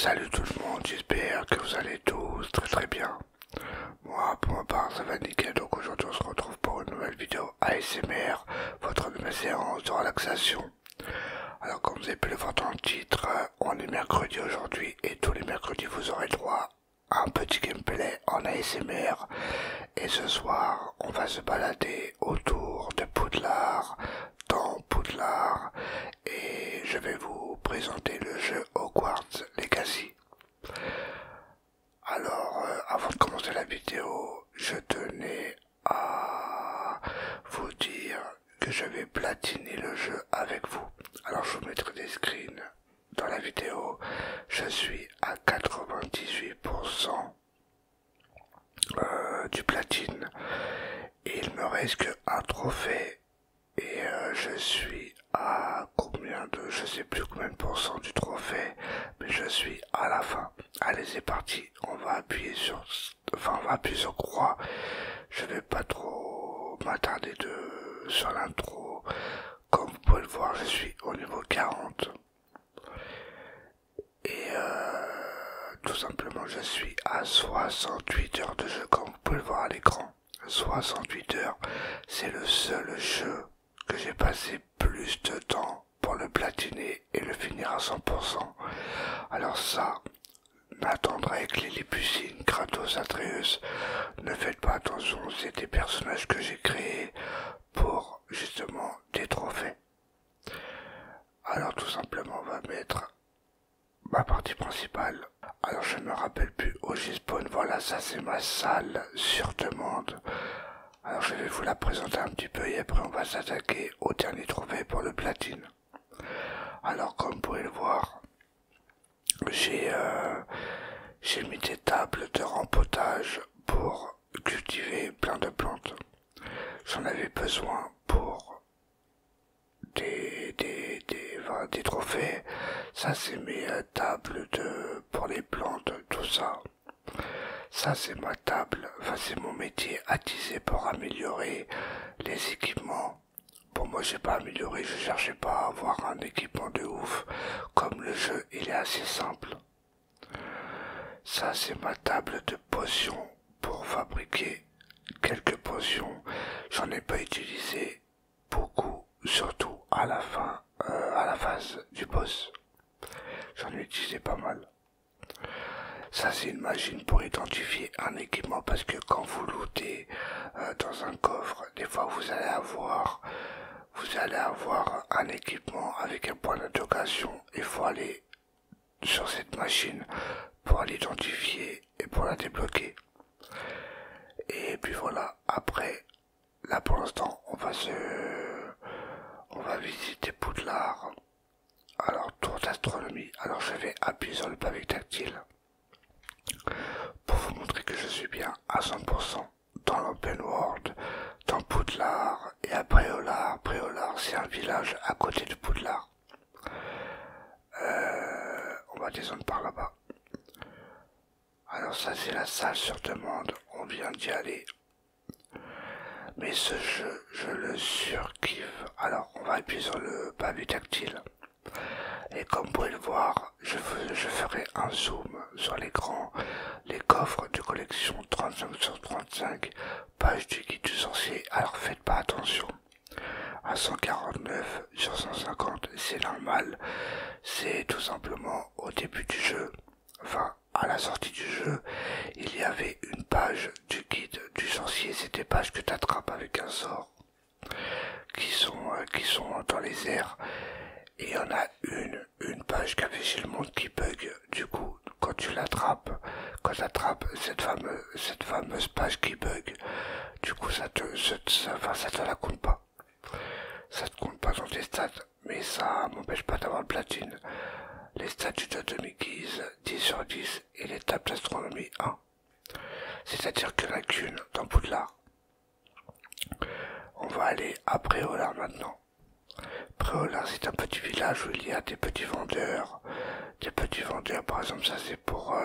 Salut tout le monde, j'espère que vous allez tous très bien. Moi, pour ma part, ça va nickel, donc aujourd'hui on se retrouve pour une nouvelle vidéo ASMR, votre nouvelle séance de relaxation. Alors comme vous avez pu le voir dans le titre, on est mercredi aujourd'hui et tous les mercredis vous aurez droit à un petit gameplay en ASMR. Et ce soir, on va se balader autour de Poudlard, dans Poudlard, et je vais vous présenter le jeu Hogwarts Legacy. Alors, avant de commencer la vidéo, je tenais à vous dire que je vais platiner le jeu avec vous. Alors, je vous mettrai des screens dans la vidéo. Je suis à 98% du platine. Et il me reste qu'un trophée. Et je suis à combien de... Je sais plus combien de pourcents du trophée. Mais je suis à la fin. Allez, c'est parti. On va appuyer sur... Enfin, on va appuyer sur croix. Je vais pas trop m'attarder sur l'intro. Comme vous pouvez le voir, je suis au niveau 40. Et tout simplement, je suis à 68 heures de jeu, comme vous pouvez le voir à l'écran. 68 heures, c'est le seul jeu que j'ai passé plus de temps pour le platiner et le finir à 100%. Alors ça, Nathan Drake, Lilliputine, Kratos, Atreus, ne faites pas attention, c'est des personnages que j'ai créés pour justement des trophées. Alors tout simplement, on va mettre ma partie principale. Alors je me rappelle plus où j'y spawn, voilà, ça c'est ma salle sur demande. Alors je vais vous la présenter un petit peu et après on va s'attaquer au dernier trophée pour le platine. Alors comme vous pouvez le voir, j'ai mis des tables de rempotage pour cultiver plein de plantes. J'en avais besoin pour des trophées. Ça c'est mes tables pour les plantes, tout ça. Ça c'est ma table, enfin c'est mon métier attisé pour améliorer les équipements. Pour moi j'ai pas amélioré, je cherchais pas à avoir un équipement de ouf, comme le jeu il est assez simple. Ça c'est ma table de potions pour fabriquer quelques potions. J'en ai pas utilisé beaucoup, surtout à la fin, à la phase du boss. J'en ai utilisé pas mal. Ça c'est une machine pour identifier un équipement parce que quand vous lootez dans un coffre, des fois vous allez avoir un équipement avec un point d'interrogation. Il faut aller sur cette machine pour l'identifier et pour la débloquer. Et puis voilà, après, là pour l'instant, on va visiter Poudlard. Alors, tour d'astronomie. Alors, je vais appuyer sur le pavé tactile pour vous montrer que je suis bien à 100% dans l'open world, dans Poudlard et à Préolard. Préolard, c'est un village à côté de Poudlard. On va descendre par là-bas. Alors ça c'est la salle sur demande, on vient d'y aller. Mais ce jeu, je le surkiffe. Alors on va appuyer sur le pavé tactile. Et comme vous pouvez le voir, je ferai un zoom sur l'écran. Les coffres de collection 35/35, page du guide du sorcier. Alors faites pas attention. À 149/150, c'est normal. C'est tout simplement au début du jeu. Enfin, à la sortie du jeu, il y avait une page du guide du sorcier. C'est des pages que tu attrapes avec un sort. Qui sont dans les airs. Et il y en a une page qui avait chez le monde qui bug. Du coup, quand tu l'attrapes, quand tu attrapes cette fameuse page qui bug, du coup ça te la compte pas. Ça te compte pas dans tes stats, mais ça m'empêche pas d'avoir le platine. Les stats du jeu de Mickey's 10/10 et les tables d'astronomie 1. C'est-à-dire qu'il n'y en a qu'une dans Poudlard. On va aller à Préolard maintenant. Préolard, c'est un petit village où il y a des petits vendeurs. Des petits vendeurs, par exemple, ça c'est pour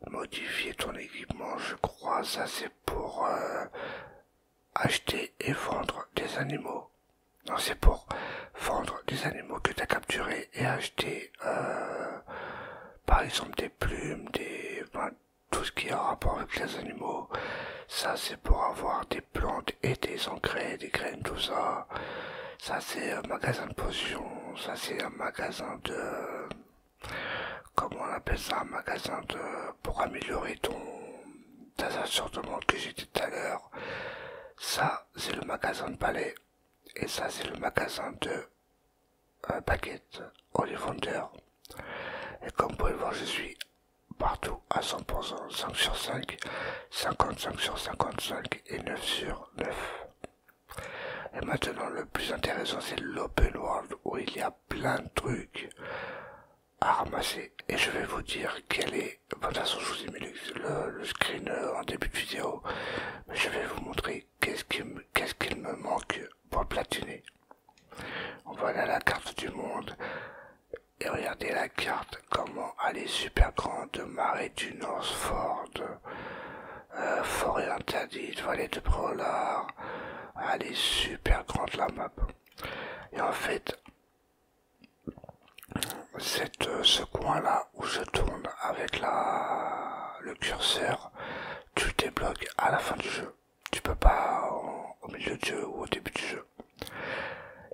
modifier ton équipement, je crois. Ça c'est pour acheter et vendre des animaux. Non, c'est pour vendre des animaux que tu as capturés et acheter par exemple des plumes, tout ce qui est en rapport avec les animaux. Ça c'est pour avoir des plantes et des engrais, des graines, tout ça. Ça c'est un magasin de potions, ça c'est un magasin de... Comment on appelle ça? Un magasin de... pour améliorer ta assortiment que j'ai dit tout à l'heure. Ça c'est le magasin de balai. Et ça c'est le magasin de baguettes, Ollivander. Et comme vous pouvez le voir, je suis partout à 100%, 5 sur 5, 55 sur 55 et 9 sur 9. Et maintenant, le plus intéressant, c'est l'open world où il y a plein de trucs à ramasser. Et je vais vous dire quel est... De toute façon, je vous ai mis le screen en début de vidéo. Mais je vais vous montrer qu'est-ce qu'il me manque pour le platiner. On va aller à la carte du monde. Et regardez la carte, comment elle est super grande, Marais du Nord, Ford, Forêt interdite, Vallée de Brolard, elle est super grande la map. Et en fait, ce coin là où je tourne avec le curseur, tu le débloques à la fin du jeu. Tu peux pas au milieu du jeu ou au début du jeu.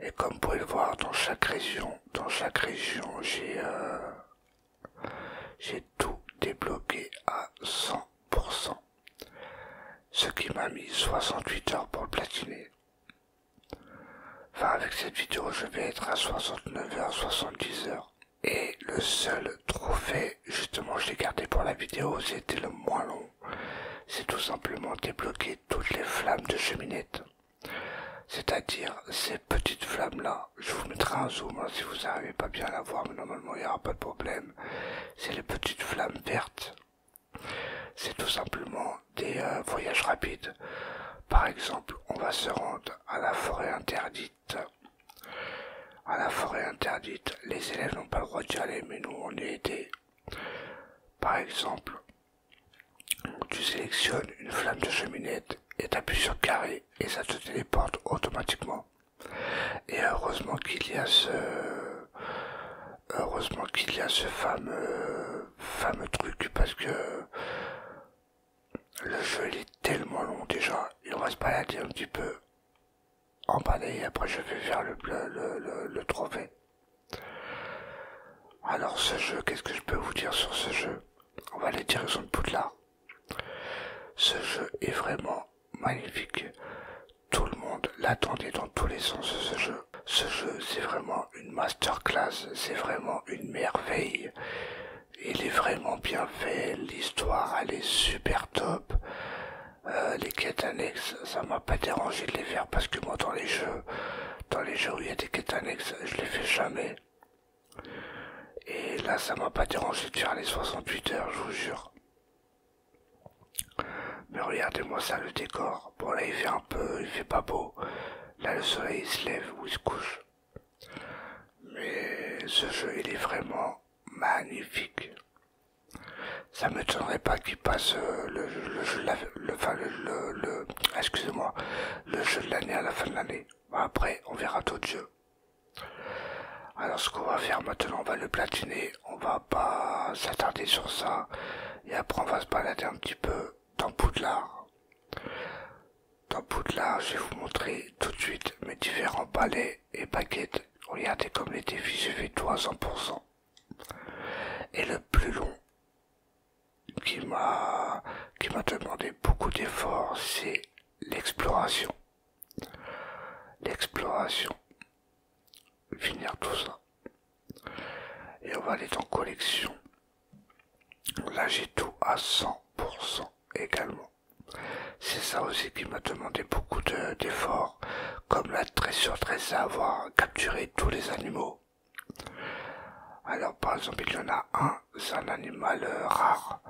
Et comme vous pouvez le voir, dans chaque région, j'ai tout débloqué à 100%. Ce qui m'a mis 68 heures pour le platiner. Enfin, avec cette vidéo, je vais être à 69 heures, 70 heures. Et le seul trophée, justement, je l'ai gardé pour la vidéo, c'était le moins long. C'est tout simplement débloquer toutes les flammes de cheminette. C'est-à-dire ces petites flammes là, je vous mettrai un zoom hein, si vous n'arrivez pas bien à la voir, mais normalement il n'y aura pas de problème. C'est les petites flammes vertes. C'est tout simplement des voyages rapides. Par exemple, on va se rendre à la forêt interdite. À la forêt interdite, les élèves n'ont pas le droit d'y aller, mais nous on y est aidés. Par exemple, tu sélectionnes une flamme de cheminette et t'appuies sur carré et ça te téléporte automatiquement. Et heureusement qu'il y a ce fameux truc parce que le jeu il est tellement long déjà et on va se balader un petit peu en balai et après je vais faire le trophée. Alors ce jeu, qu'est-ce que je peux vous dire sur ce jeu? On va aller direction de Poudlard. Ce jeu est vraiment magnifique. Tout le monde l'attendait dans tous les sens ce jeu. Ce jeu c'est vraiment une masterclass, c'est vraiment une merveille. Il est vraiment bien fait, l'histoire elle est super top. Les quêtes annexes, ça m'a pas dérangé de les faire parce que moi dans les jeux où il y a des quêtes annexes, je les fais jamais. Et là ça m'a pas dérangé de faire les 68 heures, je vous jure. Mais regardez-moi ça le décor. Bon là il fait pas beau. Là le soleil il se lève ou il se couche. Mais ce jeu il est vraiment magnifique. Ça m'étonnerait pas qu'il passe le jeu de excusez-moi, le jeu de l'année à la fin de l'année. Bon, après on verra d'autres jeux. Alors ce qu'on va faire maintenant, on va le platiner, on va pas s'attarder sur ça. Et après on va se balader un petit peu dans Poudlard. Dans Poudlard, je vais vous montrer tout de suite mes différents balais et baguettes. Regardez comme les défis, j'ai fait tout à 100%. Et le plus long qui m'a demandé beaucoup d'efforts, c'est l'exploration. L'exploration. Finir tout ça. Et on va aller dans collection. Là j'ai tout à 100% également. C'est ça aussi qui m'a demandé beaucoup d'efforts, comme la très surtresse à avoir capturé tous les animaux. Alors par exemple il y en a un, c'est un animal rare.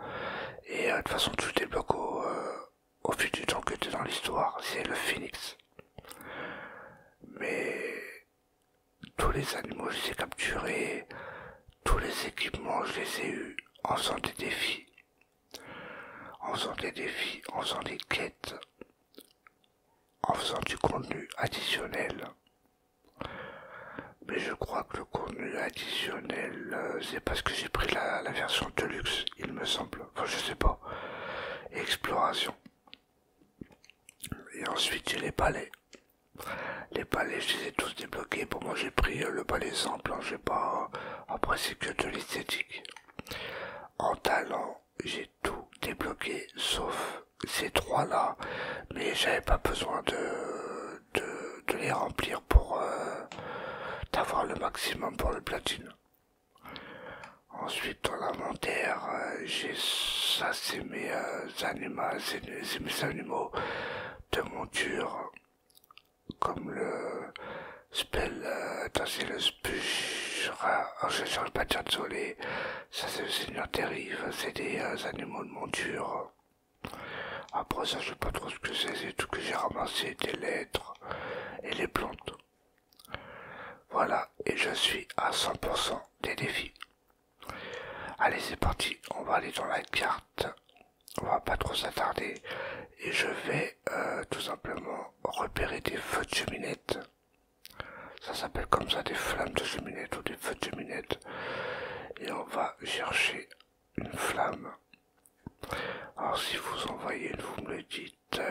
Et de toute façon tu le débloques au fil du temps que tu es dans l'histoire, c'est le phénix. Mais tous les animaux je les ai capturés, tous les équipements je les ai eus en faisant des défis. En faisant des quêtes, en faisant du contenu additionnel. Mais je crois que le contenu contenu additionnel, c'est parce que j'ai pris la version Deluxe, il me semble. Enfin, je sais pas. Exploration. Et ensuite, j'ai les palais. Les palais, je les ai tous débloqués. Pour moi, j'ai pris le palais simple. Hein, j'ai pas. Après, c'est que de l'esthétique. En talent, j'ai tout débloqué, sauf ces trois-là. Mais j'avais pas besoin de les remplir pour d'avoir le maximum pour le platine. Ensuite, dans l'inventaire, j'ai ça, c'est mes animaux, c'est mes animaux de monture, comme le spell, attends, c'est le spuchra, je ne saurais pas dire désolé, ça c'est le seigneur terrible, c'est des animaux de monture. Après ça, je sais pas trop ce que c'est tout que j'ai ramassé, des lettres et les plantes. Voilà, et je suis à 100% des défis. Allez, c'est parti, on va aller dans la carte, on va pas trop s'attarder, et je vais tout simplement repérer des feux de cheminette. Ça s'appelle comme ça, des flammes de cheminette ou des feux de cheminette. Et on va chercher une flamme. Alors si vous en voyez une, vous me le dites,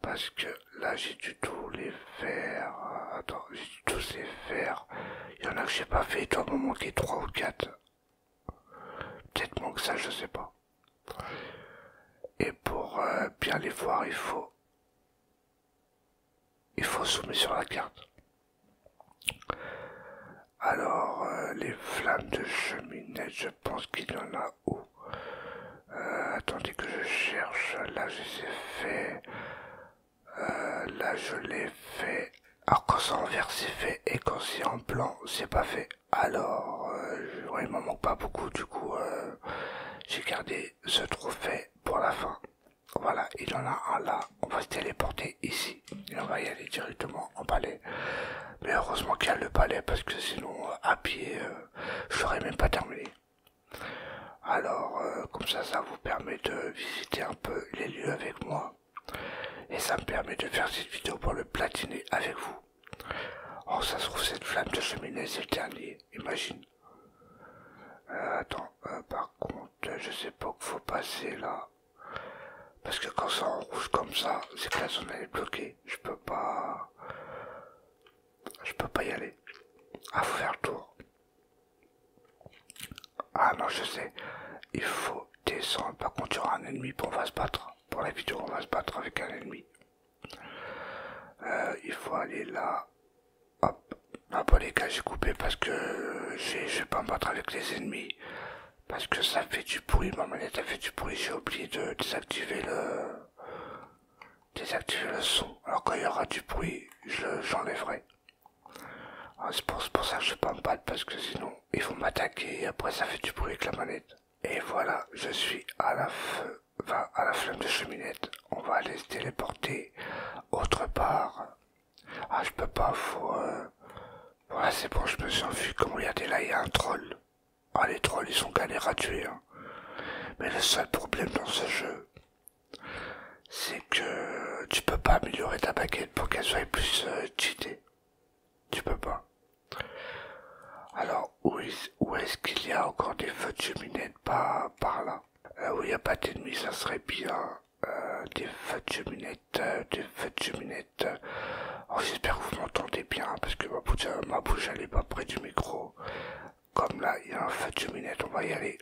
parce que là j'ai du tout les faire. Attends, j'ai du tous les faire. Il y en a que j'ai pas fait, il doit m'en manquer 3 ou 4. Peut-être moins que ça, je sais pas. Et pour bien les voir, il faut zoomer sur la carte. Alors, les flammes de cheminette, je pense qu'il y en a où? Attendez que je cherche. Là, je les ai fait. Là, je l'ai fait. Alors, quand c'est en vert, c'est fait. Et quand c'est en blanc, c'est pas fait. Alors, ouais, il m'en manque pas beaucoup. Du coup, j'ai gardé ce trophée pour la fin. Voilà, il y en a un là. On va se téléporter ici. Et on va y aller directement en palais. Mais heureusement qu'il y a le palais parce que sinon, à pied, je n'aurais même pas terminé. Alors, comme ça vous permet de visiter un peu les lieux avec moi. Et ça me permet de faire cette vidéo pour le platiner avec vous. Oh, ça se trouve, cette flamme de cheminée, c'est le dernier, imagine. Attends, par contre, je sais pas qu'il faut passer là. Parce que quand c'est en rouge comme ça, c'est que la zone elle est bloquée. Je peux pas y aller. Ah, faut faire le tour. Ah non, je sais. Il faut descendre. Par contre, il y aura un ennemi, puis on va se battre. Pour la vidéo, on va se battre avec un ennemi. Il faut aller là. Hop. Ah bah les gars, j'ai coupé parce que je vais pas me battre avec les ennemis. Parce que ça fait du bruit, ma manette a fait du bruit. J'ai oublié de désactiver le son. Alors quand il y aura du bruit, j'enlèverai. C'est pour ça que je vais pas me battre parce que sinon ils vont m'attaquer et après ça fait du bruit avec la manette. Et voilà, je suis à la flamme de cheminette. On va aller se téléporter autre part. Ah, je peux pas, voilà, c'est bon, je me suis enfui. Comme regardez là, il y a un troll. Ah, les trolls, ils sont galères à tuer. Hein. Mais le seul problème dans ce jeu, c'est que tu peux pas améliorer ta baguette pour qu'elle soit plus cheatée. Tu peux pas. Alors, où est-ce qu'il y a encore des feux de cheminette par là? Où il n'y a pas d'ennemis, ça serait bien. Des feux de cheminette, des feux de cheminette. Alors, j'espère que vous m'entendez bien, parce que ma bouche elle est pas près du micro. Comme là, il y a un feu de cheminette, on va y aller.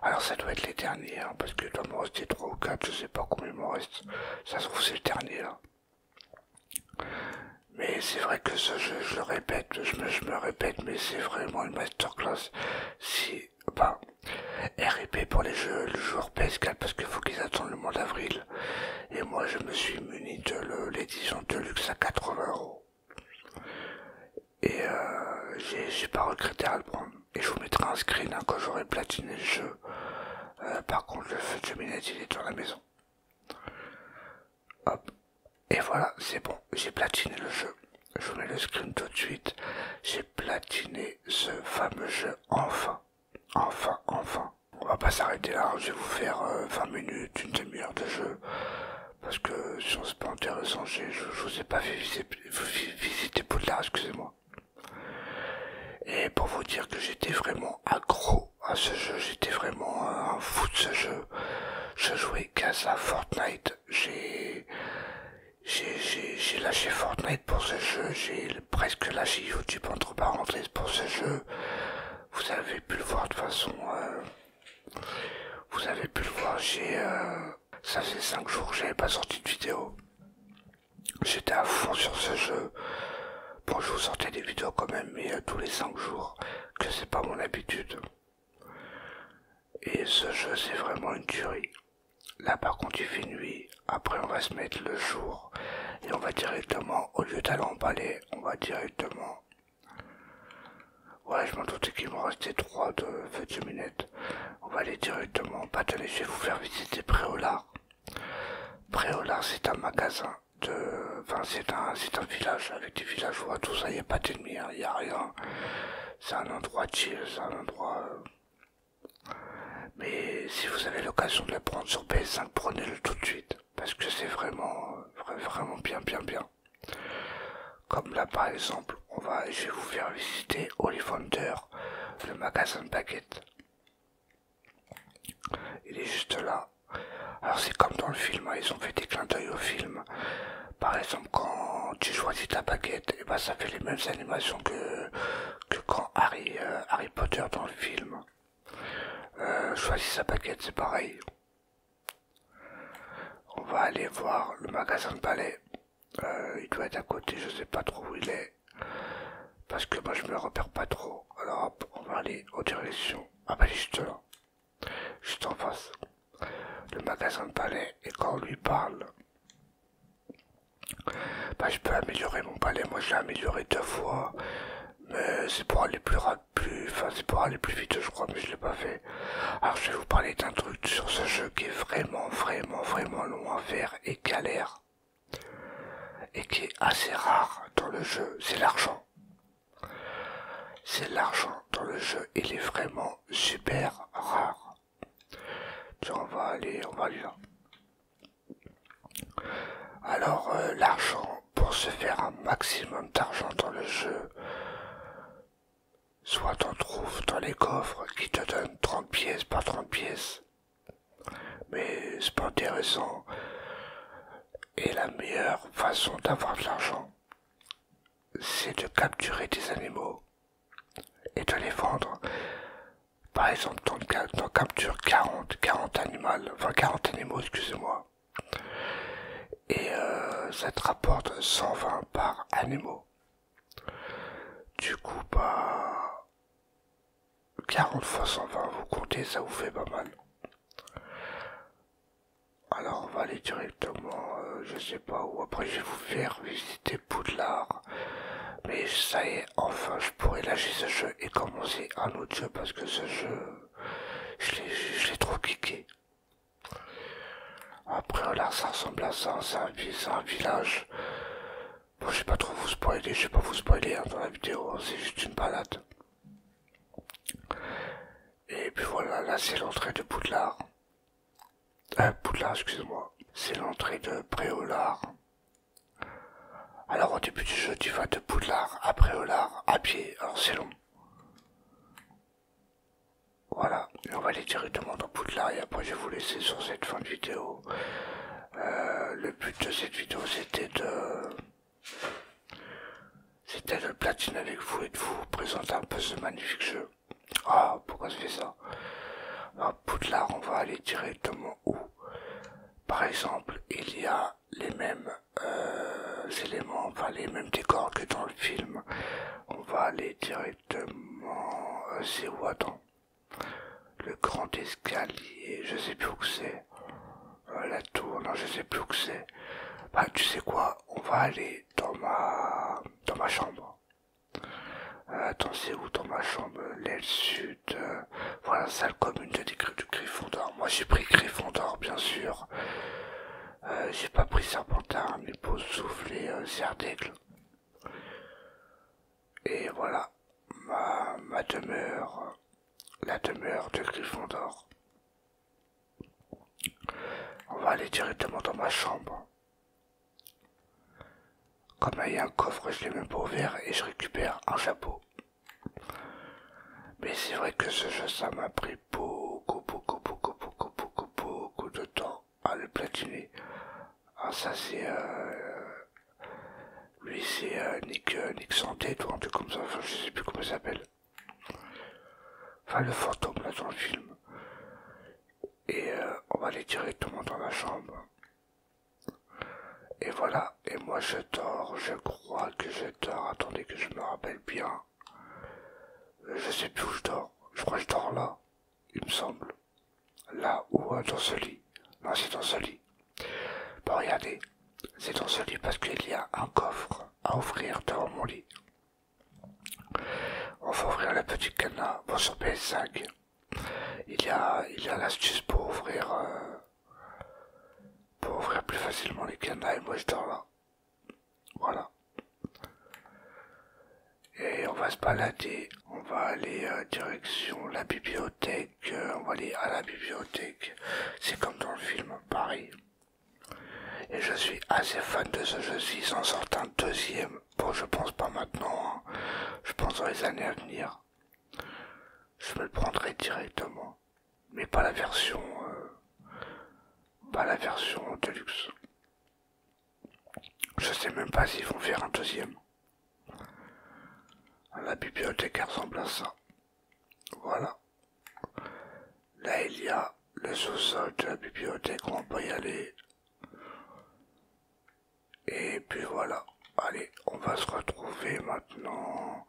Alors, ça doit être les derniers, hein, parce que il doit me rester 3 ou 4, je sais pas combien il me reste. Ça se trouve, c'est le dernier, là. Mais c'est vrai que ce jeu, je le répète, je me répète, mais c'est vraiment une masterclass. Si, bah, RIP pour les joueurs PS4 parce qu'il faut qu'ils attendent le mois d'avril. Et moi, je me suis muni de l'édition Deluxe à 80 €. Et j'ai pas regretté à le prendre. Et je vous mettrai un screen hein, quand j'aurai platiné le jeu. Par contre, le feu de cheminette, il est dans la maison. Hop. Et voilà, c'est bon, j'ai platiné le jeu. Je vous mets le screen tout de suite. J'ai platiné ce fameux jeu, enfin. Enfin, enfin. On va pas s'arrêter là, je vais vous faire 20 minutes, une demi-heure de jeu. Parce que sinon c'est pas intéressant, je vous ai pas fait visiter Poudlard, excusez-moi. Et pour vous dire que j'étais vraiment accro à ce jeu, j'étais vraiment un fou de ce jeu. Je jouais qu'à ça, Fortnite. J'ai lâché Fortnite pour ce jeu, j'ai presque lâché YouTube entre parenthèses pour ce jeu. Vous avez pu le voir de toute façon, vous avez pu le voir, ça faisait 5 jours que j'avais pas sorti de vidéo. J'étais à fond sur ce jeu. Bon, je vous sortais des vidéos quand même, mais tous les 5 jours, que c'est pas mon habitude. Et ce jeu, c'est vraiment une tuerie. Là, par contre, il fait nuit. Après, on va se mettre le jour. Et on va directement, au lieu d'aller en balai, on va directement... Ouais, je m'en doutais qu'il m'en restait 3 de feu de cheminette. On va aller directement... Bah, tenez, je vais vous faire visiter Préolard. Préolard, c'est un magasin de... Enfin, c'est un village avec des villageois, tout ça. Il n'y a pas d'ennemis, il n'y a rien. C'est un endroit chill, c'est un endroit... Mais si vous avez l'occasion de le prendre sur PS5, prenez-le tout de suite. Parce que c'est vraiment bien. Comme là par exemple, je vais vous faire visiter Ollivander, le magasin de baguettes. Il est juste là. Alors c'est comme dans le film, hein, ils ont fait des clins d'œil au film. Par exemple, quand tu choisis ta baguette, et ben ça fait les mêmes animations que quand Harry Potter dans le film. Choisis sa baguette, c'est pareil. On va aller voir le magasin de balai. Il doit être à côté, je sais pas trop où il est. Parce que moi je me le repère pas trop. Alors hop, on va aller en direction. Ah bah juste là. Juste en face. Le magasin de balai. Et quand on lui parle, bah je peux améliorer mon balai. Moi je l'ai amélioré 2 fois. Mais c'est pour aller c'est pour aller plus vite je crois, mais je l'ai pas fait. Alors je vais vous parler d'un truc sur ce jeu qui est vraiment long à faire et galère. Et qui est assez rare dans le jeu, c'est l'argent. C'est l'argent dans le jeu, il est vraiment super rare. On va aller là. Alors l'argent, pour se faire un maximum d'argent dans le jeu, soit t'en trouves dans les coffres qui te donnent 30 pièces par 30 pièces. Mais c'est pas intéressant. Et la meilleure façon d'avoir de l'argent, c'est de capturer des animaux et de les vendre. Par exemple, t'en captures 40 animaux, excusez-moi. Et ça te rapporte 120 par animaux. Du coup, bah... 40 fois 120, vous comptez, ça vous fait pas mal. Alors on va aller directement, je sais pas où, après je vais vous faire visiter Poudlard. Mais ça y est, enfin je pourrais lâcher ce jeu et commencer un autre jeu parce que ce jeu, je l'ai trop kické. Après là ça ressemble à ça, c'est un village. Bon je vais pas trop vous spoiler, je vais pas vous spoiler hein, dans la vidéo, c'est juste une balade. Et puis voilà, là c'est l'entrée de Poudlard. Poudlard, excusez-moi. C'est l'entrée de Préolard. Alors au début du jeu, tu vas de Poudlard à Préolard à pied, alors c'est long. Voilà, et on va aller directement dans Poudlard et après je vais vous laisser sur cette fin de vidéo. Le but de cette vidéo c'était de platiner avec vous et de vous présenter un peu ce magnifique jeu. Ah, pourquoi je fais ça? Alors Poudlard, on va aller directement où? Par exemple, il y a les mêmes éléments, enfin les mêmes décors que dans le film. On va aller directement... c'est où, attends? Le grand escalier, je sais plus où c'est. La tour, non, je sais plus où c'est. Bah, tu sais quoi? On va aller dans ma chambre. Attends, c'est où dans ma chambre? L'aile sud. Voilà, salle commune de Gryffondor. Moi, j'ai pris Gryffondor, bien sûr. J'ai pas pris Serpentard, mais pour souffler Serre d'Aigle. Et voilà, ma demeure, la demeure de Gryffondor. On va aller directement dans ma chambre. Comme il y a un coffre, je l'ai même pas ouvert et je récupère un chapeau. Mais c'est vrai que ce jeu, ça m'a pris beaucoup de temps à le platiner. Ah, ça c'est... lui c'est Nick Santé, ou un truc comme ça, enfin, je sais plus comment il s'appelle. Enfin le fantôme là dans le film. Et on va aller directement dans la chambre. Et voilà, et moi je dors, je crois que je dors, attendez que je me rappelle bien. Je sais plus où je dors, je crois que je dors là, il me semble. Là ou dans ce lit. Non, c'est dans ce lit. Bon, regardez, c'est dans ce lit parce qu'il y a un coffre à ouvrir devant mon lit. On va ouvrir la petite cadenas, bon sur PS5. Il y a l'astuce pour ouvrir plus facilement les cadenas et moi je dors là. Voilà. Et on va se balader, on va aller direction la bibliothèque, on va aller à la bibliothèque. C'est comme dans le film, pareil. Et je suis assez fan de ce jeu, s'ils en sortent un deuxième. Bon, je pense pas maintenant, hein. Je pense dans les années à venir. Je me le prendrai directement. Mais pas la version deluxe. Je sais même pas s'ils vont faire un deuxième. La bibliothèque ressemble à ça. Voilà. Là il y a le sous-sol de la bibliothèque, on peut y aller. Et puis voilà. Allez, on va se retrouver maintenant.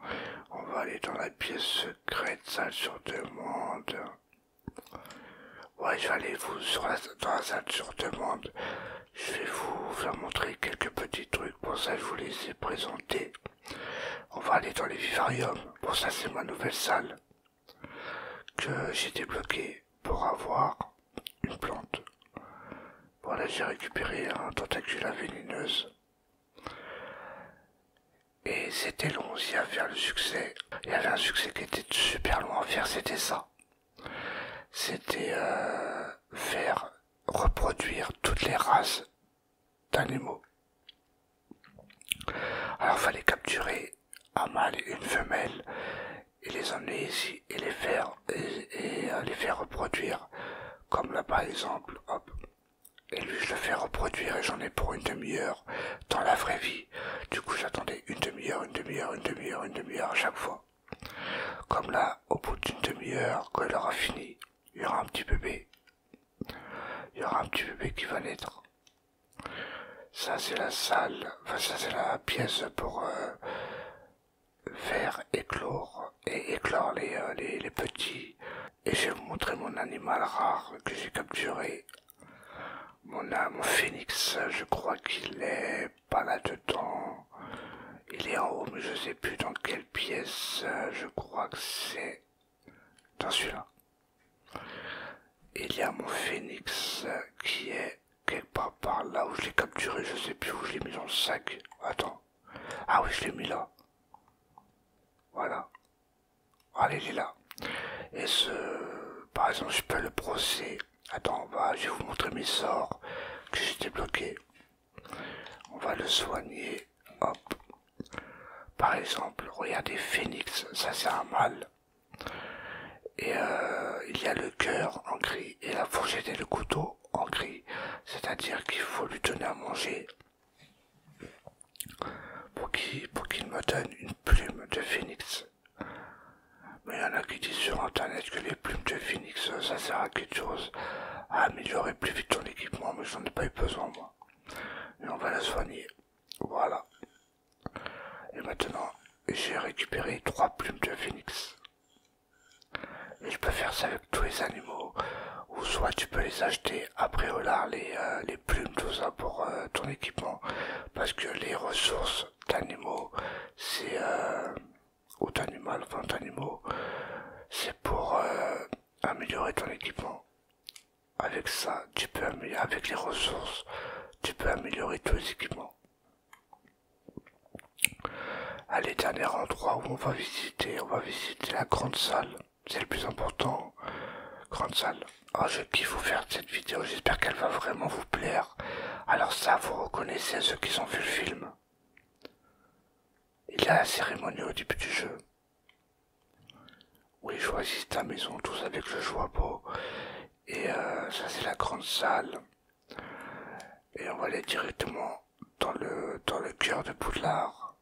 On va aller dans la pièce secrète, salle sur demande. Ouais, je vais aller dans la salle sur demande. Je vais vous faire montrer quelques petits trucs. Pour ça, je vous les ai présentés. On va aller dans les vivariums. Bon, ça, c'est ma nouvelle salle que j'ai débloquée pour avoir une plante. Voilà, j'ai récupéré un tentacula vénéneuse. Et c'était long aussi à faire le succès. Il y avait un succès qui était super long à faire, c'était ça. C'était faire reproduire toutes les races d'animaux. Alors il fallait capturer un mâle et une femelle et les emmener ici et les faire les faire reproduire. Comme là par exemple, hop. Et lui je le fais reproduire et j'en ai pour une demi-heure dans la vraie vie. Du coup j'attendais une demi-heure à chaque fois. Comme là, au bout d'une demi-heure, quand il aura fini, il y aura un petit bébé. Il y aura un petit bébé qui va naître. Ça c'est la salle, enfin ça c'est la pièce pour faire éclore et éclore les petits. Et je vais vous montrer mon animal rare que j'ai capturé. Mon phénix, je crois qu'il est pas là-dedans. Il est en haut, mais je sais plus dans quelle pièce. Je crois que c'est dans celui-là. Il y a mon phénix qui est quelque part par là où je l'ai capturé. Je sais plus où je l'ai mis dans le sac. Attends. Ah oui, je l'ai mis là. Voilà. Allez, il est là. Et par exemple, je peux le brosser. Attends, je vais vous montrer mes sorts que j'ai débloqués. On va le soigner. Hop. Par exemple, regardez, phénix, ça c'est un mâle. Et il y a le cœur en gris et la fourchette et le couteau en gris. C'est-à-dire qu'il faut lui donner à manger pour qu'il me donne une plume de phénix. Mais il y en a qui disent sur internet que les plumes de phénix, ça sert à quelque chose, à améliorer plus vite ton équipement, mais j'en ai pas eu besoin moi. Et on va la soigner. Voilà. Et maintenant, j'ai récupéré 3 plumes de phénix. Et je peux faire ça avec tous les animaux. Ou soit tu peux les acheter après Préolard, les plumes, tout ça pour ton équipement. Parce que les ressources d'animaux, c'est... ou d'animaux, c'est pour améliorer ton équipement. Avec ça, tu peux avec les ressources, tu peux améliorer tous les équipements. Allez, dernier endroit où on va visiter la grande salle. C'est le plus important. Grande salle. Oh, je kiffe vous faire cette vidéo, j'espère qu'elle va vraiment vous plaire. Alors ça, vous reconnaissez ceux qui ont vu le film. Il y a la cérémonie au début du jeu. où ils choisissent ta maison tous avec le joie-beau. Et ça c'est la grande salle. Et on va aller directement dans le cœur de Poudlard.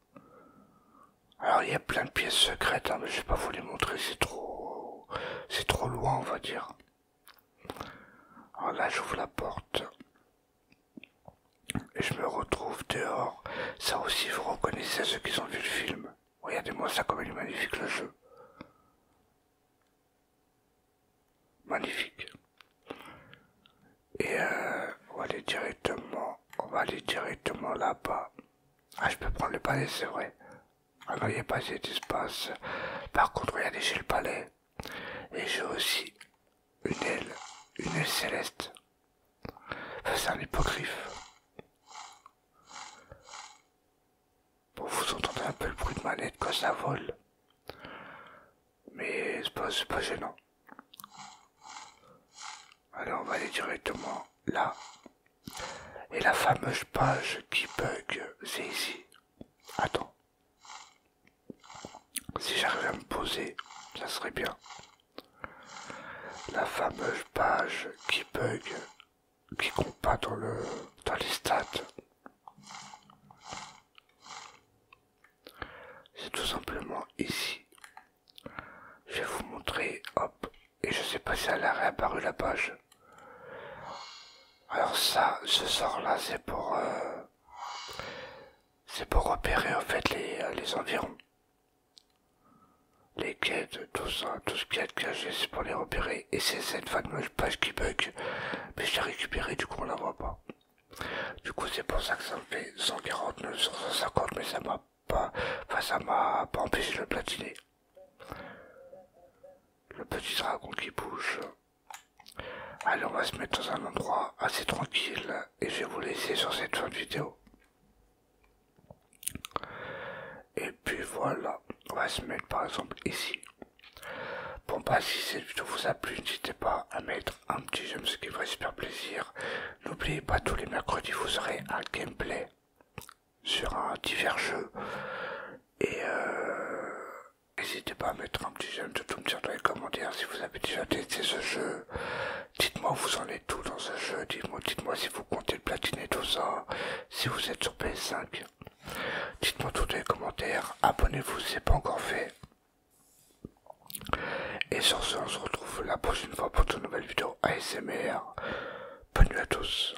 Alors il y a plein de pièces secrètes, hein, mais je vais pas vous les montrer, c'est trop loin on va dire. Alors là j'ouvre la porte et je me retrouve dehors. Ça aussi vous reconnaissez ceux qui ont vu le film. Regardez-moi ça comme il est magnifique le jeu. Magnifique. Et on va aller directement là-bas. Ah je peux prendre le palais c'est vrai. Ah non il n'y a pas assez d'espace. Par contre regardez j'ai le palais. Et j'ai aussi une aile céleste. Enfin, c'est un hippogriffe. Bon, vous entendez un peu le bruit de manette quand ça vole. Mais c'est pas gênant. Alors on va aller directement là. Et la fameuse page qui bug, c'est ici. Attends. Si j'arrive à me poser, ça serait bien. La fameuse page qui bug, qui compte pas dans les stats. C'est tout simplement ici. Je vais vous montrer, hop, et je sais pas si elle a réapparu la page. Alors ça, ce sort là, c'est pour repérer en fait les environs. Les quêtes, tout ça, tout ce qui est caché, c'est pour les repérer. Et c'est cette fameuse page qui bug. Mais je l'ai récupérée, du coup on la voit pas. Du coup c'est pour ça que ça me fait 149 sur 150, mais ça m'a pas empêché de le platiner. Le petit dragon qui bouge. Allez, on va se mettre dans un endroit assez tranquille et je vais vous laisser sur cette fin de vidéo. Et puis voilà, on va se mettre par exemple ici. Bon bah si cette vidéo vous a plu, n'hésitez pas à mettre un petit j'aime, ce qui ferait super plaisir. N'oubliez pas, tous les mercredis vous aurez un gameplay sur un divers jeu. Et n'hésitez pas à mettre un petit j'aime, de tout me dire dans les commentaires si vous avez déjà testé ce jeu. Dites-moi où vous en êtes tout dans ce jeu, dites-moi si vous comptez le platiner tout ça, si vous êtes sur PS5. Dites-moi tout dans les commentaires, abonnez-vous si c'est pas encore fait. Et sur ce, on se retrouve la prochaine fois pour de nouvelles vidéos ASMR. Bonne nuit à tous.